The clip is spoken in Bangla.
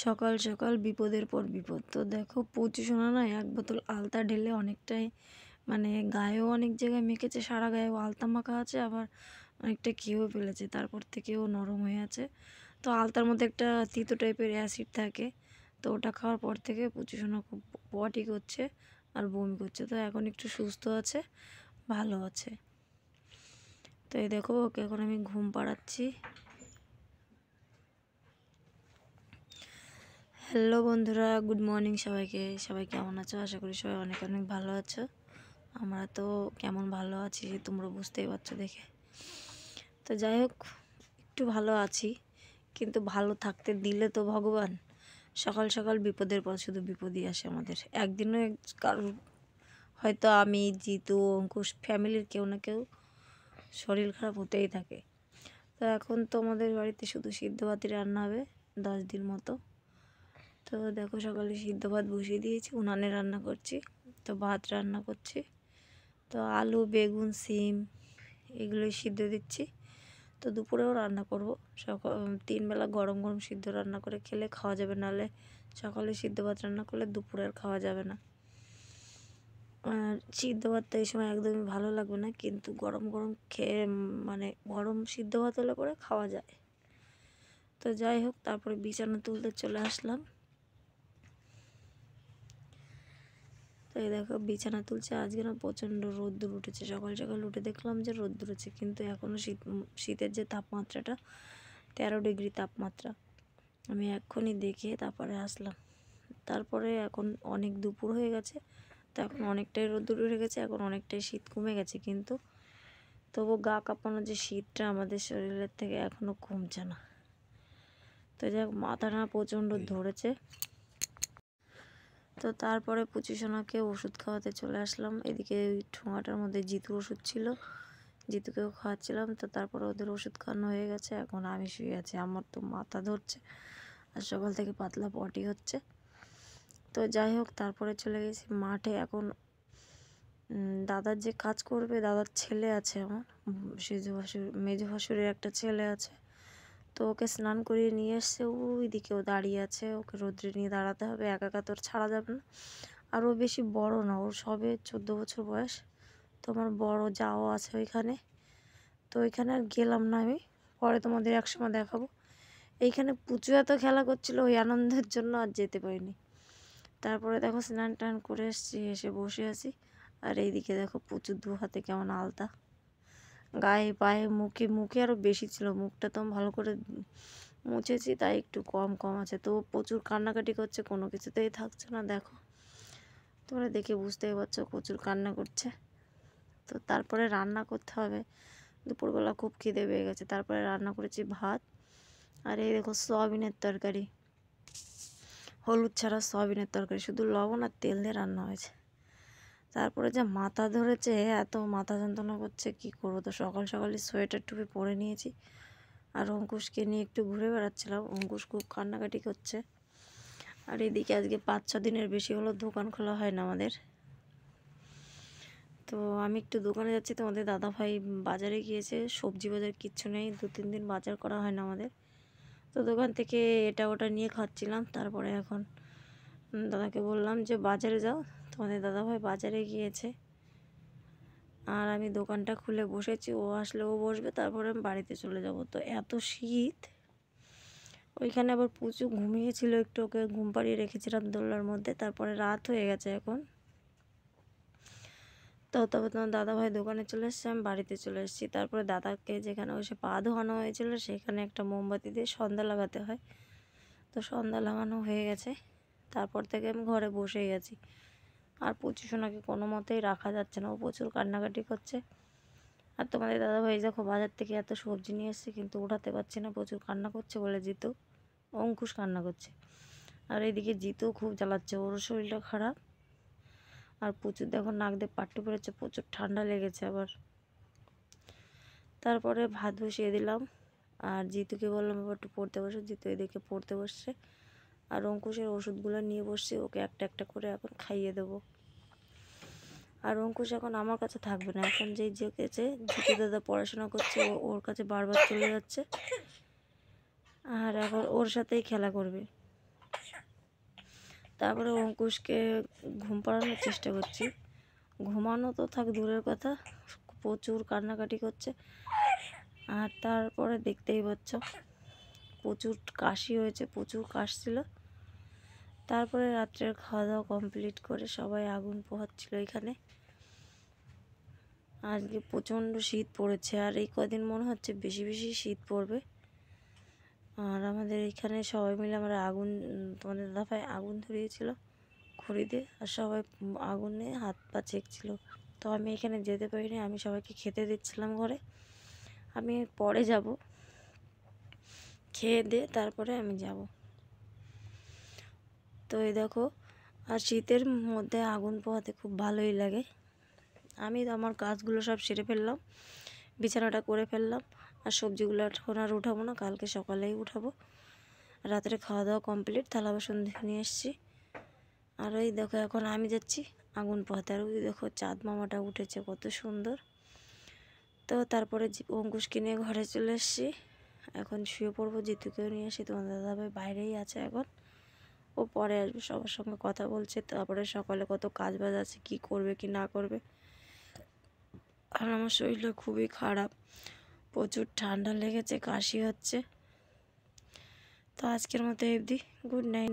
সকাল সকাল বিপদের পর বিপদ। তো দেখো পচু সোনা না এক বোতল আলতা ঢেলে অনেকটাই মানে গায়েও অনেক জায়গায় মেখেছে, সারা গায়েও আলতা মাখা আছে, আবার অনেকটা খেয়েও ফেলেছে, তারপর থেকেও নরম হয়ে আছে। তো আলতার মধ্যে একটা তিতো টাইপের অ্যাসিড থাকে, তো ওটা খাওয়ার পর থেকে পচু সোনা খুব পটি করছে আর বমি করছে। তো এখন একটু সুস্থ আছে, ভালো আছে। তো এই দেখো ওকে এখন আমি ঘুম পাড়াচ্ছি। হ্যালো বন্ধুরা, গুড মর্নিং সবাইকে। সবাই কেমন আছো? আশা করি সবাই অনেক অনেক ভালো আছো। আমরা তো কেমন ভালো আছি তোমরা বুঝতেই পারছো দেখে। তো যাই হোক, একটু ভালো আছি, কিন্তু ভালো থাকতে দিলে তো ভগবান সকাল সকাল বিপদের পর শুধু বিপদই আসে আমাদের। একদিনও কারোর, হয়তো আমি, জিতু, অঙ্কুশ, ফ্যামিলির কেউ না কেউ শরীর খারাপ হতেই থাকে। তো এখন তো আমাদের বাড়িতে শুধু সিদ্ধ ভাতই রান্না হবে 10 দিন মতো। তো দেখো সকালে সিদ্ধ ভাত বসিয়ে দিয়েছি, উনানে রান্না করছি। তো ভাত রান্না করছি, তো আলু, বেগুন, সিম এগুলোই সিদ্ধ দিচ্ছি। তো দুপুরেও রান্না করব। সকাল 3 বেলা গরম গরম সিদ্ধ রান্না করে খেলে খাওয়া যাবে, নাহলে সকালে সিদ্ধ ভাত রান্না করলে দুপুরে আর খাওয়া যাবে না। আর সিদ্ধ ভাতটা এই সময় একদমই ভালো লাগবে না, কিন্তু গরম গরম খেয়ে মানে গরম সিদ্ধ ভাত হলে পরে খাওয়া যায়। তো যাই হোক, তারপরে বিছানা তুলতে চলে আসলাম। তো এই দেখো বিছানা তুলছে। আজকে না প্রচণ্ড রোদ্দুর উঠেছে, সকাল সকাল উঠে দেখলাম যে রোদ্দুর উঠেছে, কিন্তু এখনও শীতের যে তাপমাত্রাটা 13 ডিগ্রি তাপমাত্রা। আমি এক্ষুনি দেখে তারপরে আসলাম। তারপরে এখন অনেক দুপুর হয়ে গেছে, তো এখন অনেকটাই রোদ্দুর উঠে গেছে, এখন অনেকটাই শীত কমে গেছে, কিন্তু তবু গা কাঁপানো যে শীতটা আমাদের শরীরের থেকে এখনও কমছে না। তো যাই হোক, মাথাটা প্রচণ্ড ধরেছে। তো তারপরে পুচি সোনাকে ওষুধ খাওয়াতে চলে আসলাম। এদিকে ওই ঠোঙাটার মধ্যে জিতুর ওষুধ ছিল, জিতুকেও খাওয়াচ্ছিলাম। তো তারপরে ওদের ওষুধ খাওয়ানো হয়ে গেছে, এখন আমি শুয়ে আছি। আমার তো মাথা ধরছে আর সকাল থেকে পাতলা পটি হচ্ছে। তো যাই হোক, তারপরে চলে গেছি মাঠে। এখন দাদার যে কাজ করবে, দাদার ছেলে আছে আমার, সেজো ভাসুর, মেজো ভাসুরের একটা ছেলে আছে। তো ওকে স্নান করিয়ে নিয়ে এসছে, ওই দিকেও দাঁড়িয়ে আছে। ওকে রোদ্রে নিয়ে দাঁড়াতে হবে, একা একা তোর ছাড়া যাবে না। আর ও বেশি বড় না, ওর সবে 14 বছর বয়স। তো আমার বড় যাও আছে ওইখানে। তো ওইখানে আর গেলাম না আমি, পরে তোমাদের একসময় দেখাবো। এইখানে পুচু এত খেলা করছিল, ওই আনন্দের জন্য আর যেতে পারিনি। তারপরে দেখো স্নান টান করে এসছি, এসে বসে আছি। আর এইদিকে দেখো পুচুর 2 হাতে কেমন আলতা, গায়ে পায়ে মুখে, মুখে আরও বেশি ছিল। মুখটা তো ভালো করে মুছেছি, তাই একটু কম কম আছে। তো প্রচুর কান্নাকাটি করছে, কোনো কিছুতেই থাকছে না। দেখো তোমরা দেখে বুঝতেই পারছো প্রচুর কান্না করছে। তো তারপরে রান্না করতে হবে, দুপুরবেলা খুব খিদে পেয়ে গেছে। তারপরে রান্না করেছি ভাত, আর এই দেখো সয়াবিনের তরকারি, হলুদ ছাড়া সয়াবিনের তরকারি, শুধু লবণ আর তেল দিয়ে রান্না হয়েছে। তারপরে যা মাথা ধরেছে, এত মাথা যন্ত্রণা করছে, কি করবো। তো সকাল সকালই সোয়েটার টুপি পরে নিয়েছি, আর অঙ্কুশকে নিয়ে একটু ঘুরে বেড়াচ্ছিলাম। অঙ্কুশ খুব কান্নাকাটি করছে। আর এদিকে আজকে 5-6 দিনের বেশি হলো দোকান খোলা হয় না আমাদের। তো আমি একটু দোকানে যাচ্ছি, তোমাদের দাদাভাই বাজারে গিয়েছে। সবজি বাজার কিচ্ছু নেই, 2-3 দিন বাজার করা হয় না আমাদের। তো দোকান থেকে এটা ওটা নিয়ে খাচ্ছিলাম। তারপরে এখন দাদাকে বললাম যে বাজারে যাও, তোমাদের দাদাভাই বাজারে গিয়েছে। আর আমি দোকানটা খুলে বসেছি, ও আসলে ও বসবে, তারপরে আমি বাড়িতে চলে যাব। তো এত শীত, ওইখানে আবার পুচু ঘুমিয়েছিল একটু, ওকে ঘুম পাড়িয়ে রেখেছিলাম দোলনার মধ্যে। তারপরে রাত হয়ে গেছে এখন। তো তবে তোমার দাদাভাই দোকানে চলে এসছে, আমি বাড়িতে চলে এসেছি। তারপরে দাদাকে যেখানে বসে পা ধোয়ানো হয়েছিল, সেখানে একটা মোমবাতি দিয়ে সন্ধ্যা লাগাতে হয়। তো সন্ধ্যা লাগানো হয়ে গেছে, তারপর থেকে আমি ঘরে বসেই গেছি। আর পুচু সোনাকে কোনো মতেই রাখা যাচ্ছে না, ও প্রচুর কান্নাকাটি করছে। আর তোমাদের দাদাভাই দেখো বাজার থেকে এত সবজি নিয়ে এসছে, কিন্তু উঠাতে পারছি না, প্রচুর কান্না করছে বলে। জিতু, অঙ্কুশ কান্না করছে। আর এইদিকে জিতু খুব জ্বালাচ্ছে, ওর শরীরটা খারাপ। আর প্রচুর দেখো নাক দিয়ে পাট্টু পড়েছে, প্রচুর ঠান্ডা লেগেছে আবার। তারপরে ভাত বসিয়ে দিলাম, আর জিতুকে বললাম আবার একটু পড়তে বসে। জিতু এদিকে পড়তে বসছে, আর অঙ্কুশের ওষুধগুলো নিয়ে বসছে, ওকে একটা একটা করে এখন খাইয়ে দেবো। আর অঙ্কুশ এখন আমার কাছে থাকবে না, এখন যেই জেগেছে, জিতু দাদা পড়াশোনা করছে, ওর কাছে বারবার চলে যাচ্ছে, আর এখন ওর সাথেই খেলা করবে। তারপরে অঙ্কুশকে ঘুম পাড়ানোর চেষ্টা করছি। ঘুমানো তো থাক দূরের কথা, প্রচুর কান্নাকাটি করছে। আর তারপরে দেখতেই পাচ্ছ প্রচুর কাশি হয়েছে, প্রচুর কাশছিল। তারপরে রাত্রের খাওয়া দাওয়া কমপ্লিট করে সবাই আগুন পোহাচ্ছিল এখানে। আজকে প্রচণ্ড শীত পড়েছে, আর এই কদিন মনে হচ্ছে বেশি বেশি শীত পড়বে। আর আমাদের এখানে সবাই মিলে আমরা আগুন, তোমাদের দাদাভাই আগুন ধরিয়েছিল খড়ি দিয়ে, আর সবাই আগুনে হাত পা ছেঁকছিল। তো আমি এখানে যেতে পারিনি, আমি সবাইকে খেতে দিচ্ছিলাম ঘরে। আমি পরে যাব, খেয়ে দিয়ে তারপরে আমি যাব। তো এই দেখো, আর শীতের মধ্যে আগুন পোহাতে খুব ভালোই লাগে। আমি আমার কাজগুলো সব সেরে ফেললাম, বিছানাটা করে ফেললাম। আর সবজিগুলো এখন আর উঠাবো না, কালকে সকালেই উঠাবো। রাত্রে খাওয়া দাওয়া কমপ্লিট, থালা বাসন নিয়ে এসেছি। আর ওই দেখো এখন আমি যাচ্ছি আগুন পোহাতে। আর ওই দেখো চাঁদ মামাটা উঠেছে, কত সুন্দর। তো তারপরে অঙ্কুশকে নিয়ে ঘরে চলে এসেছি, এখন শুয়ে পড়বো। জিতুকেও নিয়ে এসে, তোমার দাদাভাই বাইরেই আছে এখন, ও পরে আসবে, সবার সঙ্গে কথা বলছে। তারপরে সকালে কত কাজ বাজ আছে, কি করবে কি না করবে। আর আমার শরীরটা খুবই খারাপ, প্রচুর ঠান্ডা লেগেছে, কাশি হচ্ছে। তো আজকের মতো অবধি, গুড নাইট।